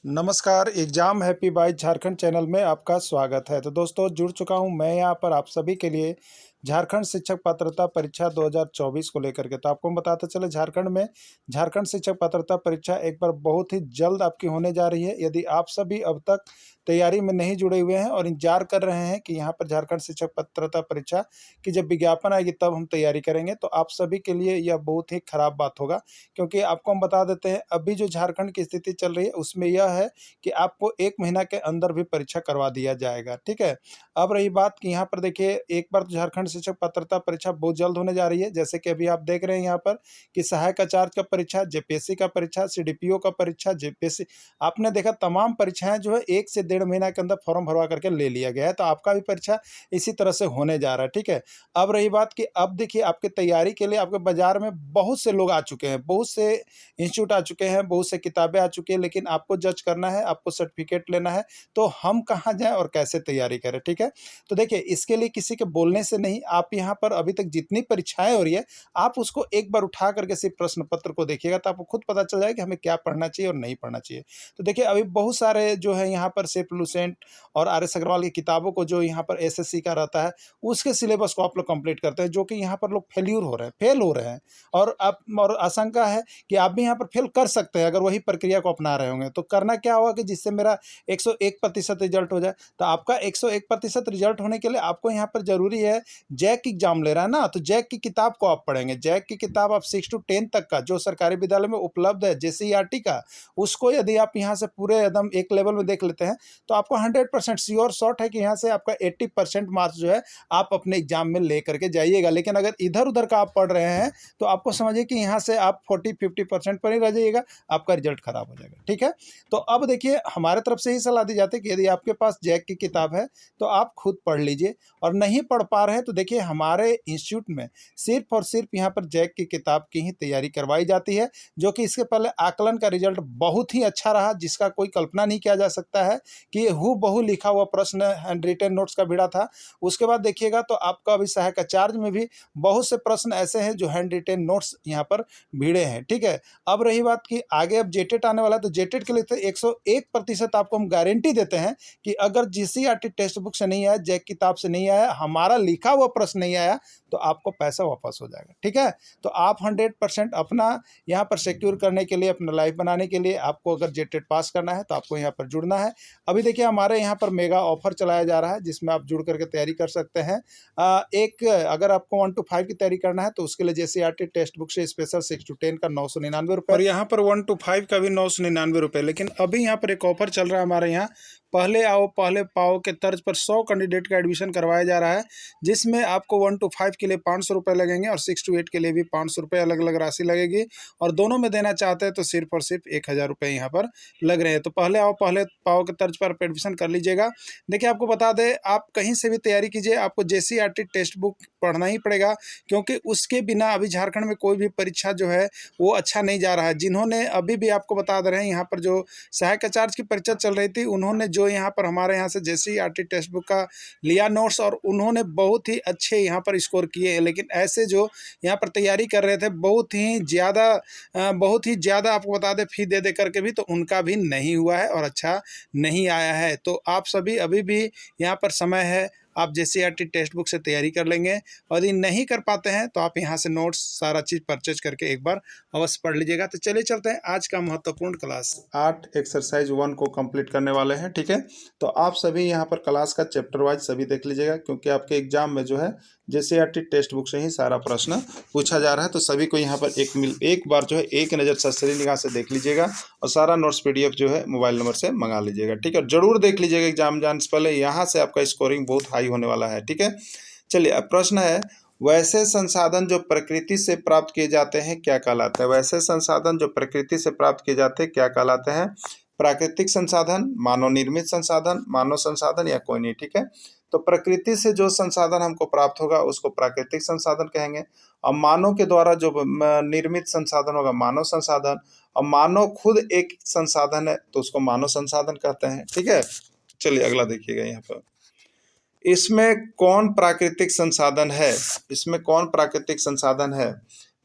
नमस्कार, exam happy by Jharkhand channel में आपका स्वागत है। तो दोस्तों जुड़ चुका हूं मैं यहाँ पर आप सभी के लिए झारखंड शिक्षक पात्रता परीक्षा 2024 को लेकर के। तो आपको हम बताते चले झारखंड में झारखंड शिक्षक पात्रता परीक्षा एक बार बहुत ही जल्द आपकी होने जा रही है। यदि आप सभी अब तक तैयारी में नहीं जुड़े हुए हैं और इंतजार कर रहे हैं कि यहाँ पर झारखंड शिक्षक पात्रता परीक्षा की जब विज्ञापन आएगी तब हम तैयारी करेंगे, तो आप सभी के लिए यह बहुत ही खराब बात होगा। क्योंकि आपको हम बता देते हैं अभी जो झारखंड की स्थिति चल रही है उसमें यह है कि आपको 1 महीना के अंदर भी परीक्षा करवा दिया जाएगा, ठीक है। अब रही बात कि यहाँ पर देखिए एक बार तो झारखंड शिक्षक पात्रता परीक्षा बहुत जल्द होने जा रही है। जैसे कि अभी आप देख रहे हैं यहाँ पर कि सहायक आचार्य का परीक्षा, जेपीएससी का परीक्षा, सीडीपीओ का परीक्षा, जेपीएससी, आपने देखा तमाम परीक्षाएं जो है 1 से डेढ़ महीना के अंदर फॉर्म भरवा करके ले लिया गया है। तो आपका भी परीक्षा इसी तरह से होने जा रहा है, ठीक है। अब रही बात कि अब देखिए आपकी तैयारी के लिए आपके बाजार में बहुत से लोग आ चुके हैं, बहुत से इंस्टीट्यूट आ चुके हैं, बहुत से किताबें आ चुकी हैं, लेकिन आपको जज करना है, आपको सर्टिफिकेट लेना है। तो हम कहाँ जाएँ और कैसे तैयारी करें, ठीक है। तो देखिए इसके लिए किसी के बोलने से नहीं, आप यहाँ पर अभी तक जितनी परीक्षाएं हो रही है आप उसको एक बार उठा करके सिर्फ प्रश्न पत्र को देखिएगा तो आपको खुद पता चल जाएगा कि हमें क्या पढ़ना चाहिए और नहीं पढ़ना चाहिए। तो देखिए अभी बहुत सारे जो है यहाँ पर सेफ लुसेंट और आर एस अग्रवाल की किताबों को जो यहाँ पर एसएससी का रहता है उसके सिलेबस को आप लोग कंप्लीट करते हैं, जो कि यहाँ पर लोग फेल हो रहे हैं। और आप और आशंका है कि आप भी यहाँ पर फेल कर सकते हैं अगर वही प्रक्रिया को अपना रहे होंगे। तो करना क्या होगा कि जिससे मेरा 101% रिजल्ट हो जाए। तो आपका 101% रिजल्ट होने के लिए आपको यहाँ पर जरूरी है, जैक एग्जाम ले रहा है ना, तो जैक की किताब को आप पढ़ेंगे। जैक की किताब आप 6 to 10 तक का जो सरकारी विद्यालय में उपलब्ध है जेसीईआरटी का, उसको यदि आप यहाँ से पूरे एकदम एक लेवल में देख लेते हैं तो आपको 100% श्योर शॉट है कि यहाँ से आपका 80% मार्क्स जो है आप अपने एग्जाम में ले करके जाइएगा। लेकिन अगर इधर उधर का आप पढ़ रहे हैं तो आपको समझिए कि यहाँ से आप 40-50% पर ही रह जाइएगा, आपका रिजल्ट खराब हो जाएगा, ठीक है। तो अब देखिए हमारे तरफ से ही सलाह दी जाती है कि यदि आपके पास जैक की किताब है तो आप खुद पढ़ लीजिए, और नहीं पढ़ पा रहे हैं तो देखिए हमारे इंस्टीट्यूट में सिर्फ और सिर्फ यहाँ पर जैक की किताब की ही तैयारी करवाई जाती है, जो कि इसके पहले आकलन का रिजल्ट बहुत ही अच्छा रहा, जिसका कोई कल्पना नहीं किया जा सकता है कि हूबहू लिखा हुआ प्रश्न हैंड रिटेन नोट्स का भिड़ा था। उसके बाद देखिएगा तो आपका अभी सहायक आचार्य में भी बहुत से प्रश्न ऐसे हैं जो हैंड रिटेन नोट्स यहाँ पर भिड़े हैं, ठीक है। अब रही बात कि आगे अब जेटेट आने वाला है, तो जेटेट के लिए तो 101% आपको हम गारंटी देते हैं कि अगर जीसीईआरटी टेक्स्ट बुक से नहीं आया, जैक किताब से नहीं आया, हमारा लिखा हुआ प्रश्न नहीं आया, तो आपको पैसा वापस हो जाएगा, ठीक है। तो आप 100% अपना यहाँ पर सिक्योर करने के लिए, अपना लाइफ बनाने के लिए आपको अगर जेटेट पास करना है तो आपको यहाँ पर जुड़ना है। अभी देखिए हमारे यहाँ पर मेगा ऑफर चलाया जा रहा है जिसमें आप जुड़ करके तैयारी कर सकते हैं। एक अगर आपको 1 to 5 की तैयारी करना है तो उसके लिए जेसीईआरटी टेक्स्ट बुक से स्पेशल 6 to 10 का 999 रुपये, और यहाँ पर 1 to 5 का भी 999 रुपये। लेकिन अभी यहाँ पर एक ऑफर चल रहा है हमारे यहाँ, पहले आओ पहले पाओ के तर्ज पर 100 कैंडिडेट का एडमिशन करवाया जा रहा है, जिसमें आपको 1 to 5 के लिए 500 रुपये लगेंगे और 6 to 8 के लिए भी 500 रुपये अलग अलग राशि लगेगी, और दोनों में देना चाहते हैं तो सिर्फ और सिर्फ 1000 रुपये यहाँ पर लग रहे हैं। तो पहले आओ पहले पाओ के तर्ज पर एडमिशन कर लीजिएगा। देखिए आपको बता दें, आप कहीं से भी तैयारी कीजिए, आपको जेसीईआरटी टेक्स्ट बुक पढ़ना ही पड़ेगा, क्योंकि उसके बिना अभी झारखंड में कोई भी परीक्षा जो है वो अच्छा नहीं जा रहा है। जिन्होंने अभी भी आपको बता दे रहे हैं यहाँ पर जो सहायक आचार्य की परीक्षा चल रही थी, उन्होंने जो यहाँ पर हमारे यहाँ से जेसीईआरटी टेक्स्ट बुक का लिया नोट्स, और उन्होंने बहुत ही अच्छे यहाँ पर स्कोर किए हैं। लेकिन ऐसे जो यहाँ पर तैयारी कर रहे थे बहुत ही ज़्यादा आपको बता दें फी दे करके भी, तो उनका भी नहीं हुआ है और अच्छा नहीं आया है। तो आप सभी अभी भी यहाँ पर समय है, आप जेसीईआरटी टेक्स्ट बुक से तैयारी कर लेंगे, और यदि नहीं कर पाते हैं तो आप यहाँ से नोट्स सारा चीज़ परचेज करके एक बार अवश्य पढ़ लीजिएगा। तो चलिए चलते हैं आज का महत्वपूर्ण क्लास 8 एक्सरसाइज 1 को कंप्लीट करने वाले हैं, ठीक है। तो आप सभी यहाँ पर क्लास का चैप्टर वाइज सभी देख लीजिएगा, क्योंकि आपके एग्जाम में जो है जेसीईआरटी टेक्स्ट बुक से ही सारा प्रश्न पूछा जा रहा है। तो सभी को यहाँ पर एक बार जो है एक नज़र ससरी निगाह से देख लीजिएगा, और सारा नोट्स पीडीएफ जो है मोबाइल नंबर से मंगा लीजिएगा, ठीक है। जरूर देख लीजिएगा एग्जाम जाने से पहले, यहाँ से आपका स्कोरिंग बहुत हाई होने वाला है, ठीक है। चलिए अब प्रश्न है, वैसे संसाधन जो प्रकृति से प्राप्त किए जाते हैं क्या कहलाते हैं? वैसे संसाधन जो प्रकृति से प्राप्त किए जाते हैं क्या कहलाते हैं? प्राकृतिक संसाधन, मानव निर्मित संसाधन, मानव संसाधन, या कोई नहीं, ठीक है। तो प्रकृति से जो संसाधन हमको प्राप्त होगा उसको प्राकृतिक संसाधन कहेंगे, और मानव के द्वारा जो निर्मित संसाधन होगा मानव संसाधन, और मानव खुद एक संसाधन है तो उसको मानव संसाधन कहते हैं, ठीक है। चलिए अगला देखिएगा यहाँ पर, इसमें कौन प्राकृतिक संसाधन है? इसमें कौन प्राकृतिक संसाधन है?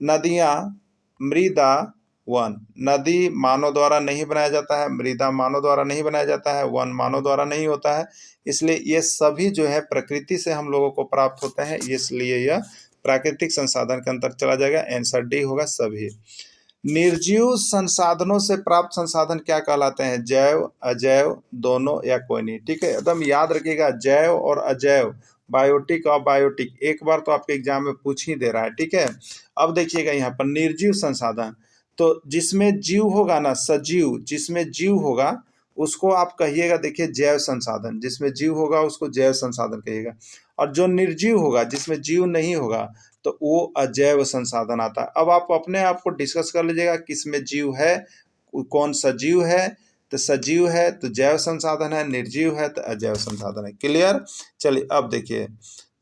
नदियाँ, मृदा, वन। नदी मानव द्वारा नहीं बनाया जाता है, मृदा मानव द्वारा नहीं बनाया जाता है, वन मानव द्वारा नहीं होता है, इसलिए ये सभी जो है प्रकृति से हम लोगों को प्राप्त होते हैं, इसलिए यह प्राकृतिक संसाधन के अंतर्गत चला जाएगा। आंसर डी होगा सभी। निर्जीव संसाधनों से प्राप्त संसाधन क्या कहलाते हैं? जैव, अजैव, दोनों या कोई नहीं। ठीक है, एकदम याद रखिएगा, जैव और अजैव, बायोटिक और बायोटिक, एक बार तो आपके एग्जाम में पूछ ही दे रहा है। ठीक है, अब देखिएगा यहाँ पर निर्जीव संसाधन, तो जिसमें जीव होगा ना, सजीव, जिसमें जीव होगा उसको आप कहिएगा, देखिए जैव संसाधन, जिसमें जीव होगा उसको जैव संसाधन कहिएगा, और जो निर्जीव होगा, जिसमें जीव नहीं होगा, तो वो अजैव संसाधन आता है। अब आप अपने आप को डिस्कस कर लीजिएगा, किसमें जीव है, कौन सजीव है, तो सजीव है तो जैव संसाधन है, निर्जीव है तो अजैव संसाधन है। क्लियर? चलिए अब देखिए,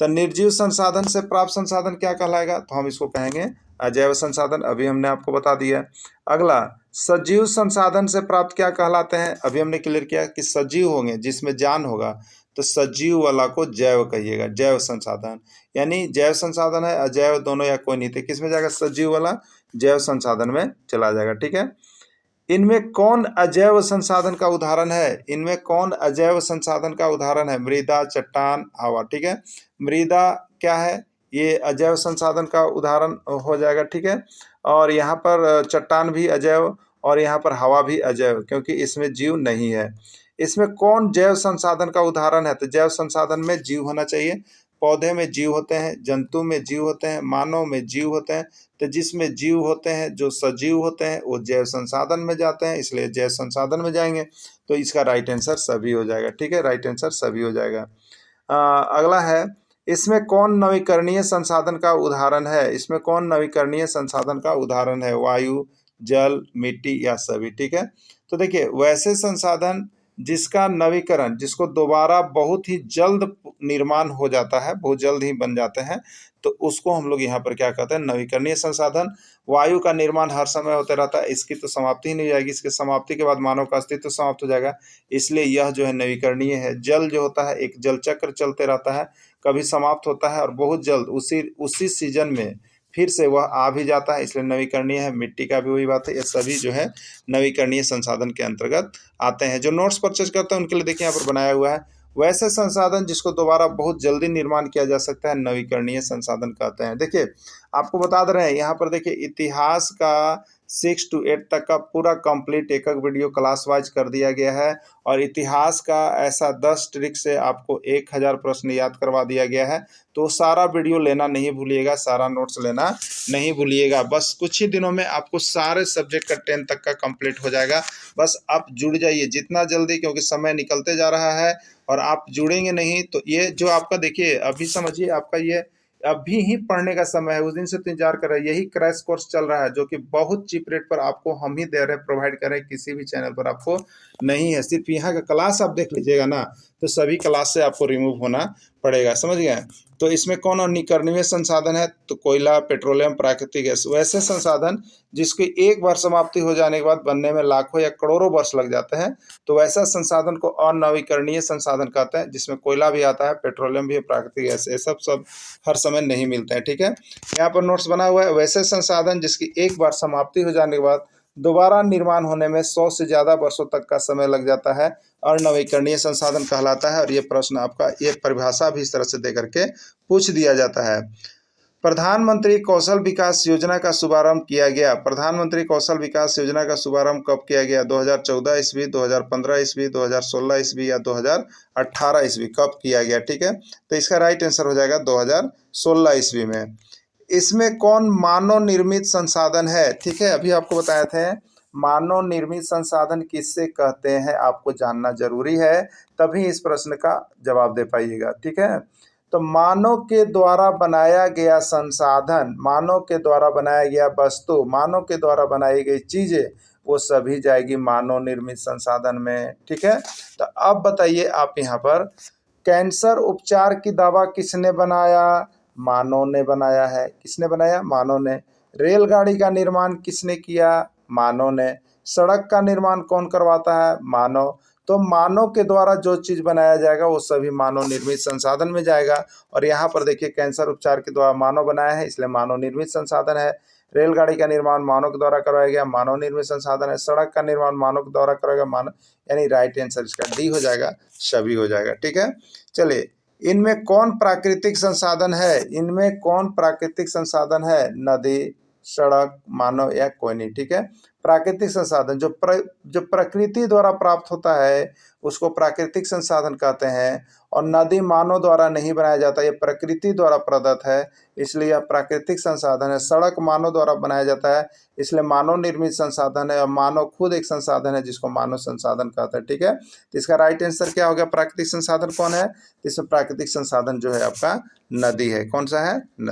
तो निर्जीव संसाधन से प्राप्त संसाधन क्या कहलाएगा? तो हम इसको कहेंगे अजैव संसाधन, अभी हमने आपको बता दिया। अगला, सजीव संसाधन से प्राप्त क्या कहलाते हैं? अभी हमने क्लियर किया कि सजीव होंगे, जिसमें जान होगा, तो सजीव वाला को जैव कहिएगा, जैव संसाधन। यानी जैव संसाधन है, अजैव, दोनों या कोई नहीं, थे किस में जाएगा? सजीव वाला जैव संसाधन में चला जाएगा। ठीक है, इनमें कौन अजैव संसाधन का उदाहरण है? इनमें कौन अजैव संसाधन का उदाहरण है? मृदा, चट्टान, हवा। ठीक है, मृदा क्या है? ये अजैव संसाधन का उदाहरण हो जाएगा। ठीक है, और यहाँ पर चट्टान भी अजैव, और यहाँ पर हवा भी अजैव, क्योंकि इसमें जीव नहीं है। इसमें कौन जैव संसाधन का उदाहरण है? तो जैव संसाधन में जीव होना चाहिए। पौधे में जीव होते हैं, जंतु में जीव होते हैं, मानव में जीव होते हैं, तो जिसमें जीव होते हैं, जो सजीव होते हैं, वो जैव संसाधन में जाते हैं, इसलिए जैव संसाधन में जाएंगे, तो इसका राइट आंसर सभी हो जाएगा। ठीक है, राइट आंसर सभी हो जाएगा। अगला है, इसमें कौन नवीकरणीय संसाधन का उदाहरण है? इसमें कौन नवीकरणीय संसाधन का उदाहरण है? वायु, जल, मिट्टी या सभी। ठीक है, तो देखिए, वैसे संसाधन जिसका नवीकरण, जिसको दोबारा बहुत ही जल्द निर्माण हो जाता है, बहुत जल्द ही बन जाते हैं, तो उसको हम लोग यहाँ पर क्या कहते हैं? नवीकरणीय संसाधन। वायु का निर्माण हर समय होता रहता है, इसकी तो समाप्ति ही नहीं जाएगी, इसके समाप्ति के बाद मानव का अस्तित्व समाप्त हो जाएगा, इसलिए यह जो है नवीकरणीय है। जल जो होता है, एक जल चक्र चलते रहता है, कभी समाप्त होता है और बहुत जल्द उसी सीजन में फिर से वह आ भी जाता है, इसलिए नवीकरणीय है। मिट्टी का भी वही बात है, ये सभी जो है नवीकरणीय संसाधन के अंतर्गत आते हैं। जो नोट्स परचेज करते हैं उनके लिए देखिए यहाँ पर बनाया हुआ है, वैसे संसाधन जिसको दोबारा बहुत जल्दी निर्माण किया जा सकता है, नवीकरणीय संसाधन कहते हैं। देखिए, आपको बता दे रहे हैं यहाँ पर, देखिए इतिहास का 6 to 8 तक का पूरा कंप्लीट एक एक वीडियो क्लास वाइज कर दिया गया है, और इतिहास का ऐसा 10 ट्रिक से आपको 1000 प्रश्न याद करवा दिया गया है। तो सारा वीडियो लेना नहीं भूलिएगा, सारा नोट्स लेना नहीं भूलिएगा। बस कुछ ही दिनों में आपको सारे सब्जेक्ट का 10 तक का कंप्लीट हो जाएगा। बस आप जुड़ जाइए जितना जल्दी, क्योंकि समय निकलते जा रहा है, और आप जुड़ेंगे नहीं तो ये जो आपका, देखिए अभी समझिए, आपका ये अभी ही पढ़ने का समय है, उस दिन से तो इंतजार कर रहे हैं। यही क्रैश कोर्स चल रहा है, जो कि बहुत चीप रेट पर आपको हम ही दे रहे हैं, प्रोवाइड कर रहे हैं, किसी भी चैनल पर आपको नहीं है। सिर्फ यहाँ का क्लास आप देख लीजिएगा ना, तो सभी क्लास से आपको रिमूव होना पड़ेगा, समझ गए? तो इसमें कौन नवीकरणीय संसाधन है? तो कोयला, पेट्रोलियम, प्राकृतिक गैस, वैसे संसाधन जिसकी एक बार समाप्ति हो जाने के बाद बनने में लाखों या करोड़ों वर्ष लग जाते हैं, तो वैसा संसाधन को अनवीकरणीय संसाधन कहते हैं, जिसमें कोयला भी आता है, पेट्रोलियम भी है, प्राकृतिक गैस, ये सब हर समय नहीं मिलते हैं। ठीक है, यहाँ पर नोट्स बना हुआ है, वैसे संसाधन जिसकी एक बार समाप्ति हो जाने के बाद दोबारा निर्माण होने में 100 से ज़्यादा वर्षों तक का समय लग जाता है, और नवीकरणीय संसाधन कहलाता है। और ये प्रश्न आपका, ये परिभाषा भी इस तरह से दे करके पूछ दिया जाता है। प्रधानमंत्री कौशल विकास योजना का शुभारंभ किया गया। प्रधानमंत्री कौशल विकास योजना का शुभारंभ कब किया गया? 2014 ईस्वी, 2015 ईस्वी, 2016 ईस्वी या 2018 ईस्वी, कब किया गया? ठीक है, तो इसका राइट आंसर हो जाएगा 2016 ईस्वी में। इसमें कौन मानव निर्मित संसाधन है? ठीक है, अभी आपको बताया थे, मानव निर्मित संसाधन किससे कहते हैं, आपको जानना जरूरी है, तभी इस प्रश्न का जवाब दे पाइएगा। ठीक है, तो मानव के द्वारा बनाया गया संसाधन, मानव के द्वारा बनाया गया वस्तु, मानव के द्वारा बनाई गई चीजें, वो सभी जाएगी मानव निर्मित संसाधन में। ठीक है, तो अब बताइए आप यहाँ पर, कैंसर उपचार की दवा किसने बनाया? मानव ने बनाया है। किसने बनाया? मानव ने। रेलगाड़ी का निर्माण किसने किया? मानव ने। सड़क का निर्माण कौन करवाता है? मानव। तो मानव के द्वारा जो चीज बनाया जाएगा वो सभी मानव निर्मित संसाधन में जाएगा। और यहाँ पर देखिए, कैंसर उपचार के द्वारा मानव बनाया है, इसलिए मानव निर्मित संसाधन है। रेलगाड़ी का निर्माण मानव के द्वारा करवाया गया, मानव निर्मित संसाधन है। सड़क का निर्माण मानव के द्वारा करवाया गया, मानव, यानी राइट आंसर इसका डी हो जाएगा, सभी हो जाएगा। ठीक है, चलिए, इनमें कौन प्राकृतिक संसाधन है? इनमें कौन प्राकृतिक संसाधन है? नदी, सड़क, मानव या कोई नहीं। ठीक है, प्राकृतिक संसाधन जो प्रकृति द्वारा प्राप्त होता है उसको प्राकृतिक संसाधन कहते हैं। और नदी मानव द्वारा नहीं बनाया जाता, ये प्रकृति द्वारा प्रदत्त है, इसलिए यह प्राकृतिक संसाधन है। सड़क मानव द्वारा बनाया जाता है, इसलिए मानव निर्मित संसाधन है। और मानव खुद एक संसाधन है जिसको मानव संसाधन कहते हैं। ठीक है, तो इसका राइट आंसर क्या हो गया? प्राकृतिक संसाधन कौन है? इसमें प्राकृतिक संसाधन जो है आपका नदी है। कौन सा है? नदी।